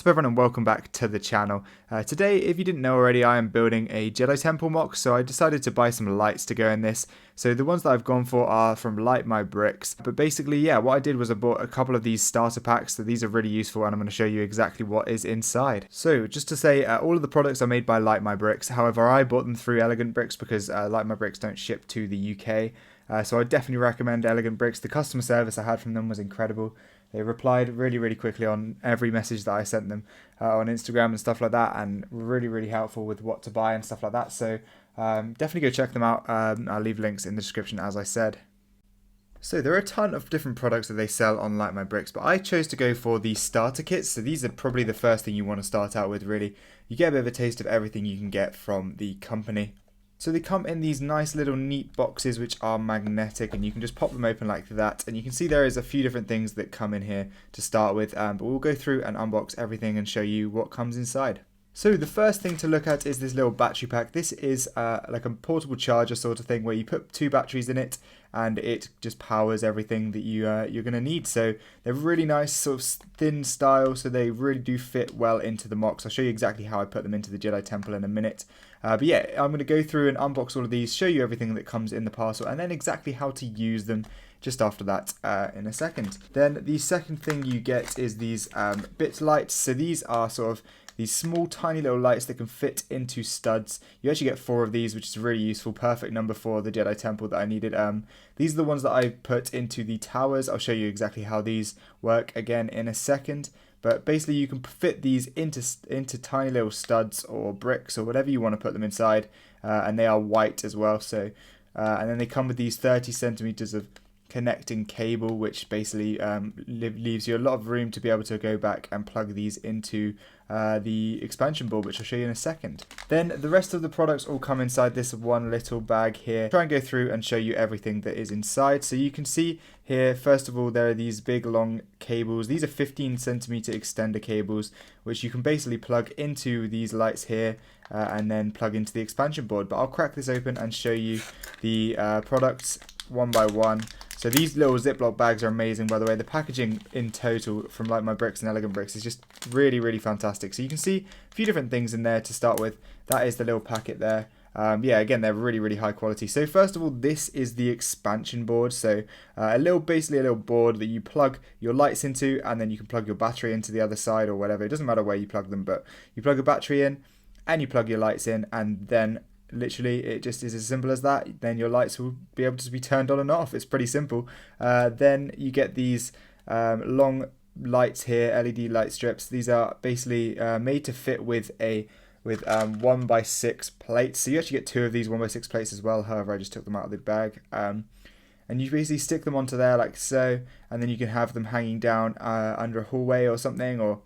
What's up everyone and welcome back to the channel. Today, if you didn't know already, I am building a Jedi Temple Mock, so I decided to buy some lights to go in this. So the ones that I've gone for are from Lightmybricks. But basically, yeah, what I did was I bought a couple of these starter packs, so these are really useful and I'm going to show you exactly what is inside. So just to say, all of the products are made by Lightmybricks, however I bought them through Elegantbricks because Lightmybricks don't ship to the UK. So I definitely recommend Elegantbricks. The customer service I had from them was incredible. They replied really quickly on every message that I sent them on Instagram and stuff like that, and really helpful with what to buy and stuff like that. So definitely go check them out. I'll leave links in the description as I said. So there are a ton of different products that they sell on Lightmybricks, but I chose to go for the starter kits. So these are probably the first thing you want to start out with, really. You get a bit of a taste of everything you can get from the company. So they come in these nice little neat boxes which are magnetic, and you can just pop them open like that, and you can see there is a few different things that come in here to start with, but we'll go through and unbox everything and show you what comes inside. So the first thing to look at is this little battery pack. This is like a portable charger sort of thing where you put two batteries in it and it just powers everything that you're going to need. So they're really nice, sort of thin style, so they really do fit well into the Mocs. I'll show you exactly how I put them into the Jedi Temple in a minute. But yeah, I'm going to go through and unbox all of these, show you everything that comes in the parcel, and then exactly how to use them just after that in a second. Then the second thing you get is these bit lights. So these are sort of these small tiny little lights that can fit into studs. You actually get 4 of these, which is really useful. Perfect number for the Jedi Temple that I needed. These are the ones that I put into the towers. I'll show you exactly how these work again in a second. But basically you can fit these into tiny little studs or bricks or whatever you want to put them inside. And they are white as well. So and then they come with these 30 centimeters of connecting cable, which basically leaves you a lot of room to be able to go back and plug these into the expansion board, which I'll show you in a second. Then the rest of the products all come inside this one little bag here. Try and go through and show you everything that is inside. So you can see here, first of all, there are these big long cables. These are 15 centimeter extender cables, which you can basically plug into these lights here and then plug into the expansion board. But I'll crack this open and show you the products one by one. So these little Ziploc bags are amazing, by the way. The packaging in total from Lightmybricks and Elegantbricks is just really fantastic. So you can see a few different things in there to start with. That is the little packet there. Yeah, again, they're really high quality. So first of all, this is the expansion board. So basically a little board that you plug your lights into, and then you can plug your battery into the other side or whatever. It doesn't matter where you plug them, but you plug a battery in and you plug your lights in, and then literally it just is as simple as that. Then your lights will be able to be turned on and off. It's pretty simple. Then you get these long lights here, LED light strips. These are basically made to fit with 1x6 plates. So you actually get 2 of these 1x6 plates as well. However, I just took them out of the bag. And you basically stick them onto there like so, and then you can have them hanging down under a hallway or something, or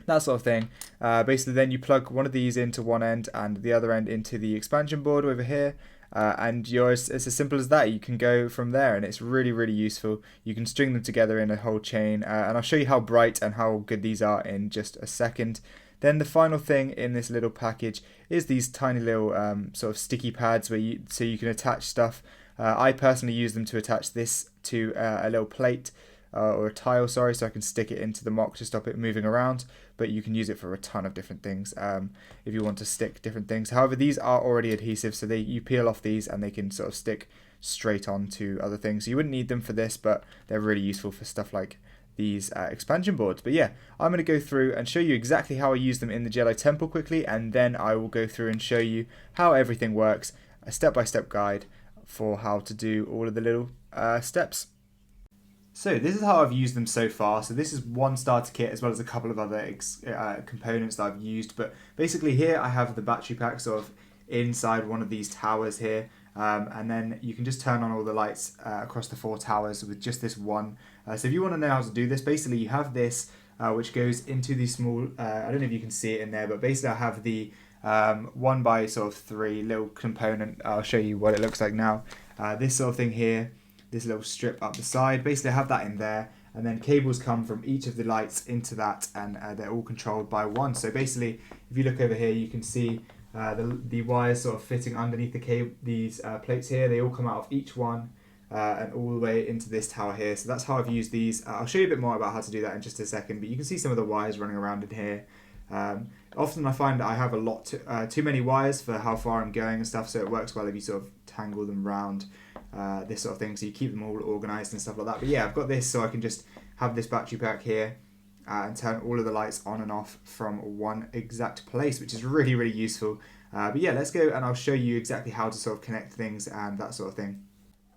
that sort of thing. Basically then you plug one of these into one end and the other end into the expansion board over here, and it's as simple as that. You can go from there, and it's really useful. You can string them together in a whole chain, and I'll show you how bright and how good these are in just a second. Then the final thing in this little package is these tiny little sort of sticky pads so you can attach stuff. I personally use them to attach this to a little plate or a tile, sorry, so I can stick it into the Mock to stop it moving around. But you can use it for a ton of different things if you want to stick different things. However, these are already adhesive, so you peel off these and they can sort of stick straight onto other things. So you wouldn't need them for this, but they're really useful for stuff like these expansion boards. But yeah, I'm going to go through and show you exactly how I use them in the Jedi Temple quickly, and then I will go through and show you how everything works, a step-by-step guide for how to do all of the little steps. So this is how I've used them so far. So this is one starter kit as well as a couple of other components that I've used. But basically here I have the battery pack sort of inside one of these towers here. And then you can just turn on all the lights across the 4 towers with just this one. So if you want to know how to do this, basically you have this which goes into the small, I don't know if you can see it in there, but basically I have the 1x3 little component. I'll show you what it looks like now. This sort of thing here. This little strip up the side. Basically I have that in there, and then cables come from each of the lights into that, and they're all controlled by one. So basically if you look over here, you can see the wires sort of fitting underneath these plates here. They all come out of each one, and all the way into this tower here. So that's how I've used these. I'll show you a bit more about how to do that in just a second, but you can see some of the wires running around in here. Often I find I have too many wires for how far I'm going and stuff, so it works well if you sort of tangle them round this sort of thing, so you keep them all organised and stuff like that. But yeah, I've got this so I can just have this battery pack here and turn all of the lights on and off from one exact place, which is really, really useful. But yeah, let's go and I'll show you exactly how to sort of connect things and that sort of thing.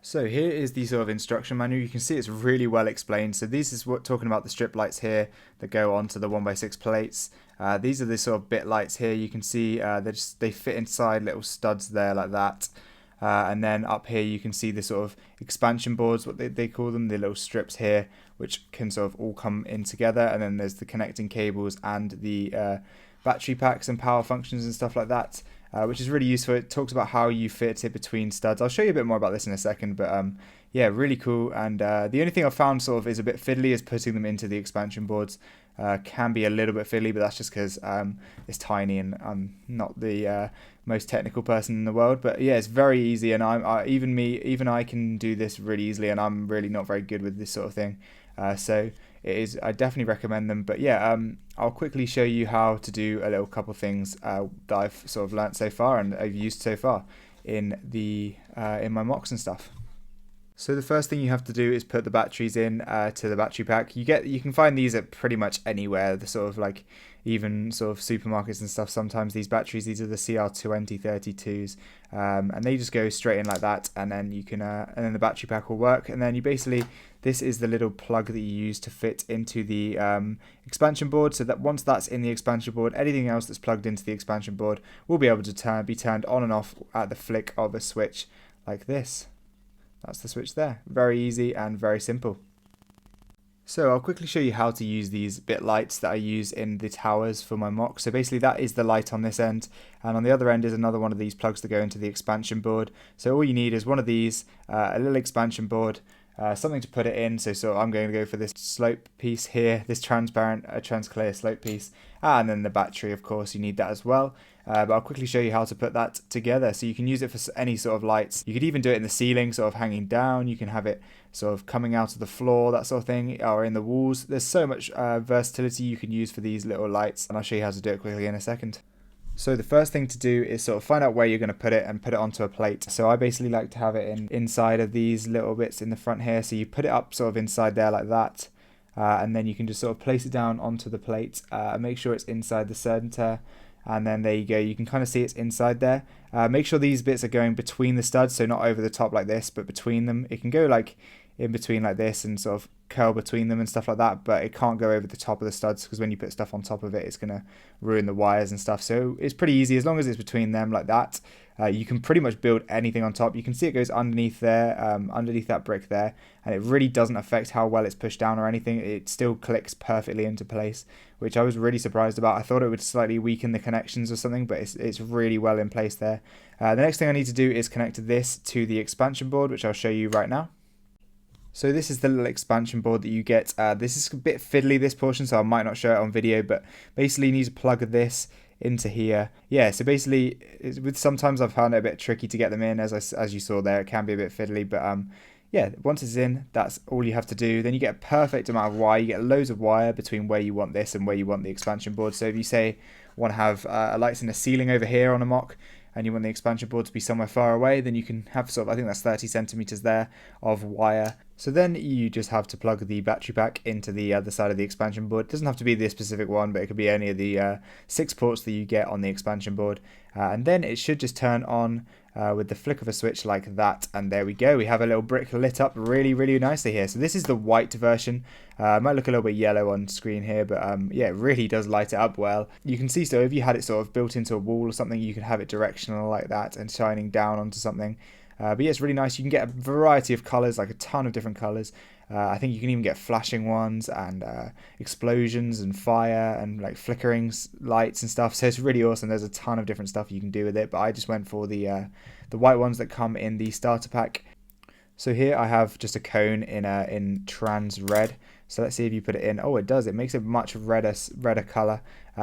So here is the sort of instruction manual. You can see it's really well explained. So this is what talking about the strip lights here that go onto the 1x6 plates. These are the sort of bit lights here. You can see they fit inside little studs there like that. And then up here you can see the sort of expansion boards, what they call them, the little strips here, which can sort of all come in together. And then there's the connecting cables and the battery packs and power functions and stuff like that. Which is really useful. It talks about how you fit it between studs. I'll show you a bit more about this in a second, but yeah, really cool. And the only thing I've found sort of is a bit fiddly is putting them into the expansion boards. Can be a little bit fiddly, but that's just because it's tiny and I'm not the most technical person in the world. But yeah, it's very easy, and even I can do this really easily, and I'm really not very good with this sort of thing. So it is. I definitely recommend them. But yeah, I'll quickly show you how to do a little couple things that I've sort of learnt so far and I've used so far in my Mocs and stuff. So the first thing you have to do is put the batteries in to the battery pack. You can find these at pretty much anywhere. The sort of like even sort of supermarkets and stuff. Sometimes these batteries, these are the CR2032s, and they just go straight in like that, and then you can and then the battery pack will work. And then this is the little plug that you use to fit into the expansion board, so that once that's in the expansion board, anything else that's plugged into the expansion board will be able to be turned on and off at the flick of a switch like this. That's the switch there. Very easy and very simple. So I'll quickly show you how to use these bit lights that I use in the towers for my Mocs. So basically that is the light on this end, and on the other end is another one of these plugs that go into the expansion board. So all you need is one of these, a little expansion board, something to put it in. So I'm going to go for this slope piece here, this transparent, transclear slope piece, and then the battery, of course, you need that as well. But I'll quickly show you how to put that together. So you can use it for any sort of lights. You could even do it in the ceiling, sort of hanging down. You can have it sort of coming out of the floor, that sort of thing, or in the walls. There's so much versatility you can use for these little lights, and I'll show you how to do it quickly in a second. So the first thing to do is sort of find out where you're going to put it and put it onto a plate. So I basically like to have it inside of these little bits in the front here. So you put it up sort of inside there like that, and then you can just sort of place it down onto the plate, make sure it's inside the center. And then there you go, you can kind of see it's inside there. Make sure these bits are going between the studs, so not over the top like this, but between them. It can go like in between like this and sort of curl between them and stuff like that, but it can't go over the top of the studs, because when you put stuff on top of it, it's going to ruin the wires and stuff. So it's pretty easy, as long as it's between them like that. You can pretty much build anything on top. You can see it goes underneath there, underneath that brick there, and it really doesn't affect how well it's pushed down or anything. It still clicks perfectly into place, which I was really surprised about. I thought it would slightly weaken the connections or something, but it's really well in place there. The next thing I need to do is connect this to the expansion board, which I'll show you right now. So this is the little expansion board that you get. This is a bit fiddly, this portion, so I might not show it on video, but basically you need to plug this into here. Yeah, so basically sometimes I've found it a bit tricky to get them in, as you saw there. It can be a bit fiddly, but yeah, once it's in, that's all you have to do. Then you get a perfect amount of wire. You get loads of wire between where you want this and where you want the expansion board. So if you say want to have lights in the ceiling over here on a Moc, and you want the expansion board to be somewhere far away, then you can have sort of, I think that's 30 centimeters there of wire. So then you just have to plug the battery pack into the other side of the expansion board. It doesn't have to be this specific one, but it could be any of the 6 ports that you get on the expansion board. And then it should just turn on with the flick of a switch like that, and there we go. We have a little brick lit up really, really nicely here. So this is the white version. It might look a little bit yellow on screen here, but yeah, it really does light it up well. You can see, so if you had it sort of built into a wall or something, you could have it directional like that and shining down onto something. But yeah, it's really nice. You can get a variety of colours, like a ton of different colours. I think you can even get flashing ones and explosions and fire and like flickering lights and stuff. So it's really awesome. There's a ton of different stuff you can do with it, but I just went for the white ones that come in the starter pack. So here I have just a cone in trans red. So let's see if you put it in. Oh, it does. It makes a much redder color,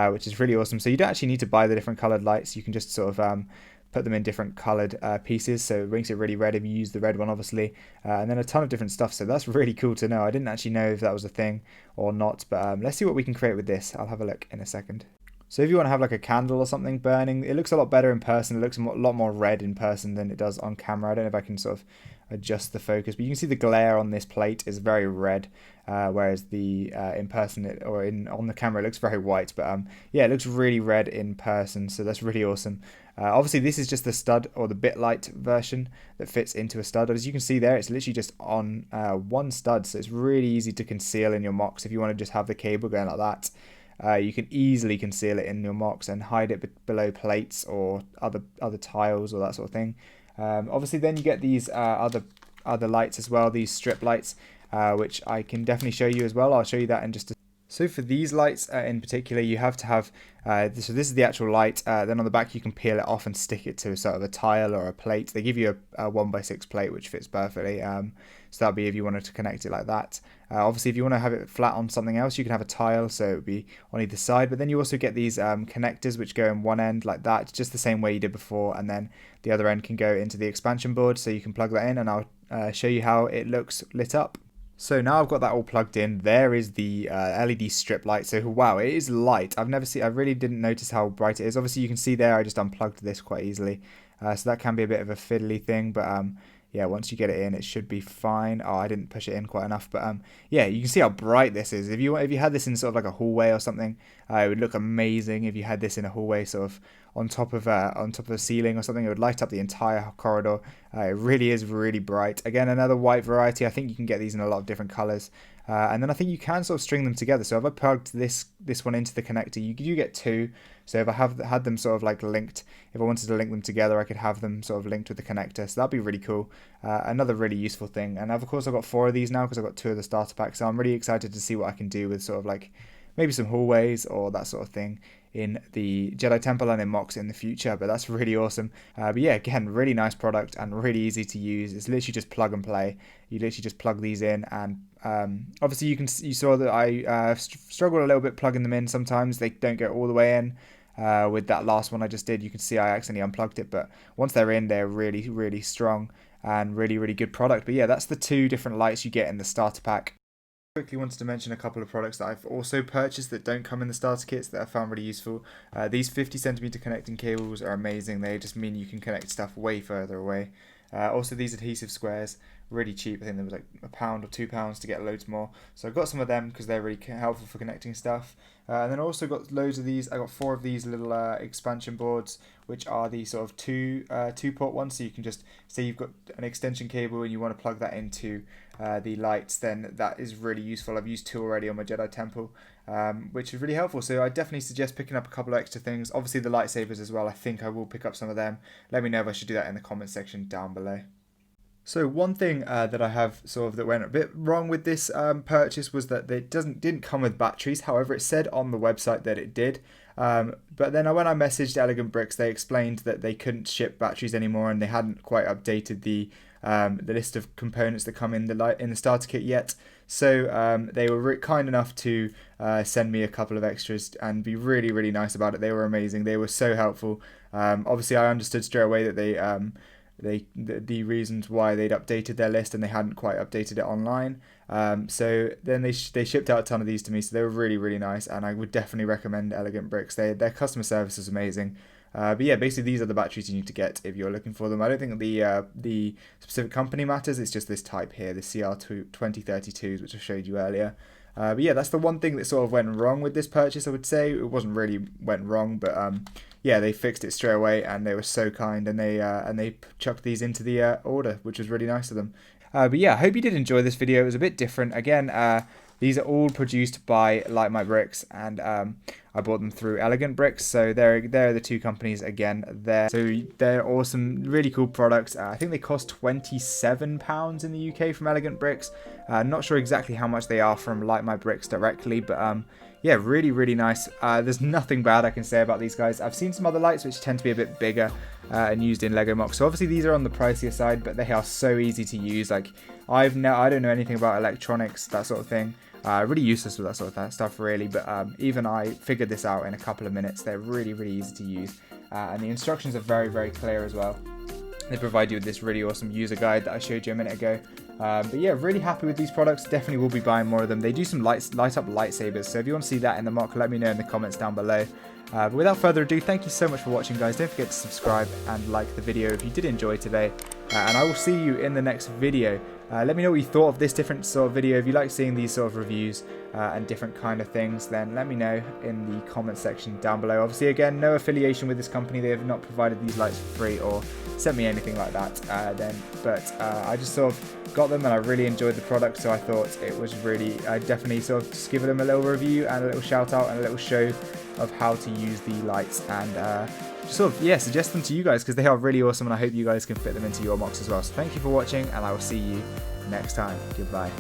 which is really awesome. So you don't actually need to buy the different colored lights. You can just sort of put them in different coloured pieces, so it makes it really red if you use the red one, obviously, and then a ton of different stuff. So that's really cool to know. I didn't actually know if that was a thing or not, but let's see what we can create with this. I'll have a look in a second. So if you want to have like a candle or something burning, it looks a lot better in person. It looks a lot more red in person than it does on camera. I don't know if I can sort of adjust the focus, but you can see the glare on this plate is very red, whereas the in person on the camera it looks very white. But yeah, it looks really red in person, so that's really awesome. Obviously this is just the stud or the bit light version that fits into a stud. As you can see there, it's literally just on one stud, so it's really easy to conceal in your Mocs. If you want to just have the cable going like that, you can easily conceal it in your Mocs and hide it below plates or other tiles or that sort of thing. Obviously then you get these other lights as well, these strip lights, which I can definitely show you as well. I'll show you that in just a So for these lights in particular, you have to have, so this is the actual light, then on the back you can peel it off and stick it to sort of a tile or a plate. They give you a 1x6 plate which fits perfectly, so that'll be if you wanted to connect it like that. Obviously if you want to have it flat on something else, you can have a tile, so it would be on either side, but then you also get these connectors which go in one end like that, just the same way you did before, and then the other end can go into the expansion board, so you can plug that in, and I'll show you how it looks lit up. So now I've got that all plugged in. There is the LED strip light. So wow, it is light. I really didn't notice how bright it is. Obviously you can see there I just unplugged this quite easily. So that can be a bit of a fiddly thing, but yeah, once you get it in, it should be fine. Oh, I didn't push it in quite enough, but yeah, you can see how bright this is. If you had this in sort of like a hallway or something, it would look amazing. If you had this in a hallway, sort of on top of a ceiling or something, it would light up the entire corridor. It really is really bright. Again, another white variety. I think you can get these in a lot of different colors. And then I think you can sort of string them together. So if I plugged this one into the connector, you do get two. So if I had them sort of like linked, if I wanted to link them together, I could have them sort of linked with the connector. So that'd be really cool. Another really useful thing. And of course I've got 4 of these now because I've got 2 of the starter packs. So I'm really excited to see what I can do with sort of like maybe some hallways or that sort of thing in the Jedi Temple and in Mocs in the future, but that's really awesome. But yeah, again, really nice product and really easy to use. It's literally just plug and play. You literally just plug these in, and obviously you saw that I struggled a little bit plugging them in. Sometimes they don't go all the way in. With that last one I just did, you can see I accidentally unplugged it, but once they're in, they're really, really strong and really, really good product. But yeah, that's the 2 different lights you get in the starter pack. Quickly wanted to mention a couple of products that I've also purchased that don't come in the starter kits that I found really useful. These 50cm connecting cables are amazing. They just mean you can connect stuff way further away. Also these adhesive squares, really cheap. I think there was like £1 or £2 to get loads more. So I got some of them because they're really helpful for connecting stuff. And then I also got loads of these. I got 4 of these little expansion boards, which are the sort of two-port ones. So you can just say you've got an extension cable and you want to plug that into the lights, then that is really useful. I've used 2 already on my Jedi Temple, which is really helpful. So I definitely suggest picking up a couple of extra things. Obviously the lightsabers as well. I think I will pick up some of them. Let me know if I should do that in the comment section down below. So one thing that I have sort of that went a bit wrong with this purchase was that it didn't come with batteries. However, it said on the website that it did. But then when I messaged Elegantbricks, they explained that they couldn't ship batteries anymore and they hadn't quite updated the list of components that come in the starter kit yet. So they were kind enough to send me a couple of extras and be really, really nice about it. They were amazing. They were so helpful. Obviously, I understood straight away that the reasons why they'd updated their list and they hadn't quite updated it online. So then they shipped out a ton of these to me, so they were really, really nice, and I would definitely recommend Elegantbricks. Their customer service is amazing. But yeah, basically these are the batteries you need to get if you're looking for them. I don't think the specific company matters. It's just this type here, the CR2032s, which I showed you earlier. But yeah, that's the one thing that sort of went wrong with this purchase, I would say. It wasn't really went wrong, but yeah, they fixed it straight away and they were so kind, and they chucked these into the order, which was really nice of them. But yeah, I hope you did enjoy this video. It was a bit different. Again, these are all produced by Lightmybricks, and I bought them through Elegantbricks. So they're the 2 companies again there. So they're awesome, really cool products. I think they cost £27 in the UK from Elegantbricks. Not sure exactly how much they are from Lightmybricks directly, but yeah, really, really nice. There's nothing bad I can say about these guys. I've seen some other lights which tend to be a bit bigger and used in Lego Mocs. So obviously these are on the pricier side, but they are so easy to use. Like I don't know anything about electronics, that sort of thing. Really useless with that sort of stuff really, but even I figured this out in a couple of minutes. They're really easy to use, and the instructions are very clear as well. They provide you with this really awesome user guide that I showed you a minute ago. But yeah, really happy with these products. Definitely will be buying more of them. They do some light up lightsabers, so if you want to see that in the mock, let me know in the comments down below. But without further ado, thank you so much for watching, guys. Don't forget to subscribe and like the video if you did enjoy today. And I will see you in the next video. Let me know what you thought of this different sort of video. If you like seeing these sort of reviews and different kind of things, then let me know in the comment section down below. Obviously, again, no affiliation with this company. They have not provided these lights for free or sent me anything like that. But I just sort of got them and I really enjoyed the product, so I thought it was really, I definitely sort of just give them a little review and a little shout out and a little show of how to use the lights, and just sort of, yeah, suggest them to you guys because they are really awesome, and I hope you guys can fit them into your Mocs as well. So thank you for watching, and I will see you next time. Goodbye.